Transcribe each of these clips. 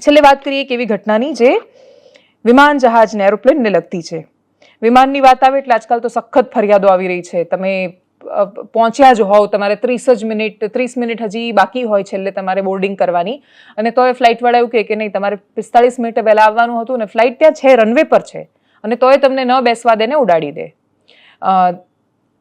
છેલ્લે વાત કરીએ એક એવી ઘટનાની જે વિમાન જહાજ ને એરોપ્લેનને લગતી છે. વિમાનની વાત આવે એટલે આજકાલ તો સખત ફરિયાદો આવી રહી છે. તમે પહોંચ્યા જ હોવ, તમારે 30 મિનિટ હજી બાકી હોય છેલ્લે તમારે બોર્ડિંગ કરવાની, અને તોય ફ્લાઇટવાળા એવું કહે કે નહીં, તમારે 45 મિનિટે વહેલા આવવાનું હતું, અને ફ્લાઇટ ત્યાં છે, રનવે પર છે, અને તોય તમને ન બેસવા દે ને ઉડાડી દે.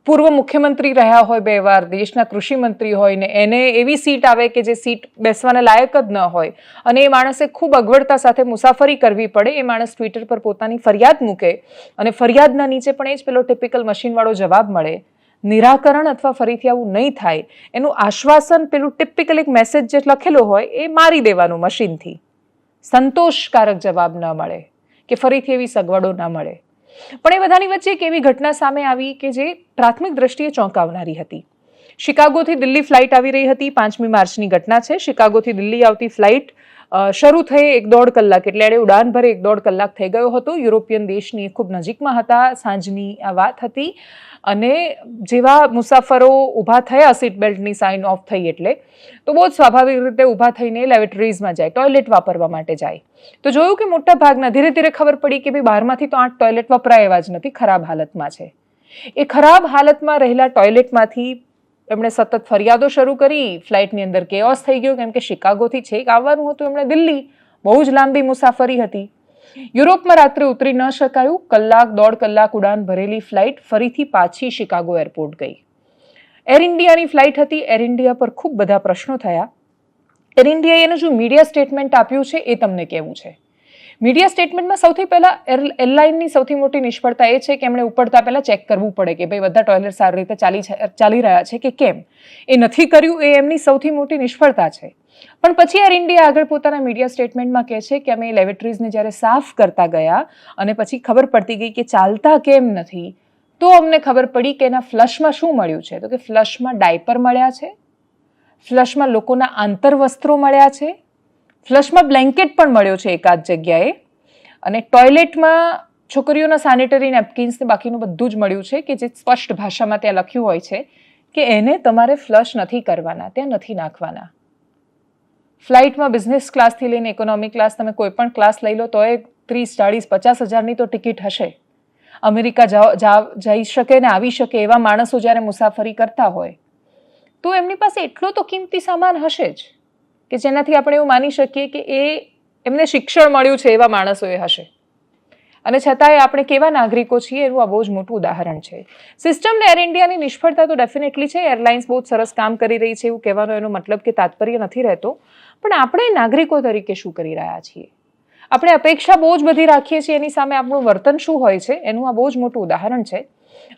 પૂર્વ મુખ્યમંત્રી રહ્યા હોય 2 વાર, દેશના કૃષિ મંત્રી હોય ને એને એવી સીટ આવે કે જે સીટ બેસવાના લાયક જ ન હોય, અને એ માણસે ખૂબ અગવડતા સાથે મુસાફરી કરવી પડે. એ માણસ ટ્વિટર પર પોતાની ફરિયાદ મૂકે અને ફરિયાદના નીચે પણ એ જ પેલો ટિપિકલ મશીનવાળો જવાબ મળે. નિરાકરણ અથવા ફરીથી આવું નહીં થાય એનું આશ્વાસન, પેલું ટિપિકલ એક મેસેજ જે લખેલો હોય એ મારી દેવાનું મશીનથી. સંતોષકારક જવાબ ન મળે કે ફરીથી એવી સગવડો ન મળે. પણ એ બધાની વચ્ચે એક એવી ઘટના સામે આવી કે જે પ્રાથમિક દ્રષ્ટિએ ચોંકાવનારી હતી. શિકાગોથી દિલ્હી ફ્લાઇટ આવી રહી હતી. 5મી માર્ચની ઘટના છે. શિકાગોથી દિલ્હી આવતી ફ્લાઇટ શરૂ થઈ 1-1.5 કલાક, એટલે એણે ઉડાન ભરે 1-1.5 કલાક થઈ ગયો હતો. યુરોપિયન દેશની ખૂબ નજીકમાં હતા. સાંજની આ વાત હતી, અને જેવા મુસાફરો ઊભા થયા સીટ બેલ્ટની સાઇન ઓફ થઈ એટલે, તો બહુ જ સ્વાભાવિક રીતે ઊભા થઈને લેબોરેટરીઝમાં જાય, ટોયલેટ વાપરવા માટે જાય. તો જોયું કે મોટા ભાગના, ધીરે ધીરે ખબર પડી કે ભાઈ બહારમાંથી તો 8 ટોયલેટ વપરાય એવા જ નથી, ખરાબ હાલતમાં છે. એ ખરાબ હાલતમાં રહેલા ટોયલેટમાંથી એમણે સતત ફરિયાદો શરૂ કરી. ફ્લાઇટની અંદર કેઓસ થઈ ગયો, કેમ કે શિકાગોથી છેક આવવાનું હતું એમણે દિલ્હી. બહુ જ લાંબી મુસાફરી હતી. યુરોપમાં રાત્રે ઉતરી ન શકાયું. 1-1.5 કલાક ઉડાન ભરેલી ફ્લાઇટ ફરીથી પાછી શિકાગો એરપોર્ટ ગઈ. એર ઇન્ડિયાની ફ્લાઇટ હતી. એર ઇન્ડિયા પર ખૂબ બધા પ્રશ્નો થયા. એર ઇન્ડિયાએ એનું જો મીડિયા સ્ટેટમેન્ટ આપ્યું છે એ તમને કહેવું છે. મીડિયા સ્ટેટમેન્ટમાં સૌથી પહેલા એરલાઇનની સૌથી મોટી નિષ્ફળતા એ છે કે એમણે ઉપડતા પહેલા ચેક કરવું પડે કે ભાઈ બધા ટોયલેટ સારી રીતે ચાલી રહ્યા છે કે કેમ. એ નથી કર્યું, એ એમની સૌથી મોટી નિષ્ફળતા છે. પણ પછી એર ઇન્ડિયા આગળ પોતાના મીડિયા સ્ટેટમેન્ટમાં કહે છે કે અમે લેબોરેટરીઝને જ્યારે સાફ કરતા ગયા અને પછી ખબર પડતી ગઈ કે ચાલતા કેમ નથી, તો અમને ખબર પડી કે એના ફ્લશમાં શું મળ્યું છે. તો કે ફ્લશમાં ડાયપર મળ્યા છે, ફ્લશમાં લોકોના આંતરવસ્ત્રો મળ્યા છે, ફ્લશમાં બ્લેન્કેટ પણ મળ્યો છે એકાદ જગ્યાએ, અને ટોયલેટમાં છોકરીઓના સેનિટરી નેપકિન્સ ને બાકીનું બધું જ મળ્યું છે કે જે સ્પષ્ટ ભાષામાં ત્યાં લખ્યું હોય છે કે એને તમારે ફ્લશ નથી કરવાના, ત્યાં નથી નાખવાના. ફ્લાઇટમાં બિઝનેસ ક્લાસથી લઈને ઇકોનોમી ક્લાસ, તમે કોઈ પણ ક્લાસ લઈ લો તો એ 30-40-50 હજારની તો ટિકિટ હશે. અમેરિકા જઈ શકે ને આવી શકે એવા માણસો જ્યારે મુસાફરી કરતા હોય તો એમની પાસે એટલો તો કિંમતી સામાન હશે જ કે જેનાથી આપણે એવું માની શકીએ કે એમને શિક્ષણ મળ્યું છે એવા માણસો એ હશે. અને છતાંય આપણે કેવા નાગરિકો છીએ એનું આ બહુ જ મોટું ઉદાહરણ છે. સિસ્ટમને એર ઇન્ડિયાની નિષ્ફળતા તો ડેફિનેટલી છે. એરલાઇન્સ બહુ જ સરસ કામ કરી રહી છે એવું કહેવાનો એનો મતલબ કે તાત્પર્ય નથી રહેતો. પણ આપણે નાગરિકો તરીકે શું કરી રહ્યા છીએ? આપણે અપેક્ષા બહુ જ બધી રાખીએ છીએ, એની સામે આપણું વર્તન શું હોય છે એનું આ બહુ જ મોટું ઉદાહરણ છે.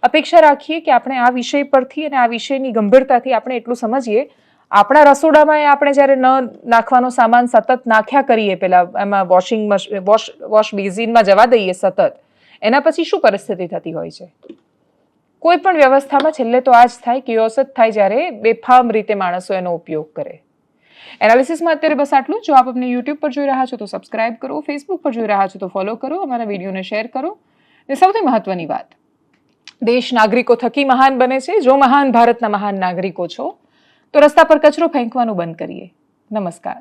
અપેક્ષા રાખીએ કે આપણે આ વિષય પરથી અને આ વિષયની ગંભીરતાથી આપણે એટલું સમજીએ. આપણા રસોડામાં આપણે જ્યારે ન નાખવાનો સામાન સતત નાખ્યા કરીએ, પેલા એમાં વોશ બેઝિનમાં જવા દઈએ સતત, એના પછી શું પરિસ્થિતિ થતી હોય છે? કોઈ પણ વ્યવસ્થામાં છેલ્લે તો આ જ થાય, કિયોસ જ થાય જ્યારે બેફામ રીતે માણસો એનો ઉપયોગ કરે. એનાલિસિસમાં અત્યારે બસ આટલું. જો આપ અમને યુટ્યુબ પર જોઈ રહ્યા છો તો સબસ્ક્રાઇબ કરો, ફેસબુક પર જોઈ રહ્યા છો તો ફોલો કરો, અમારા વિડીયોને શેર કરો. અને સૌથી મહત્વની વાત, દેશ નાગરિકો થકી મહાન બને છે. જો મહાન ભારતના મહાન નાગરિકો છો તો રસ્તા પર કચરો ફેંકવાનું બંધ કરીએ. નમસ્કાર.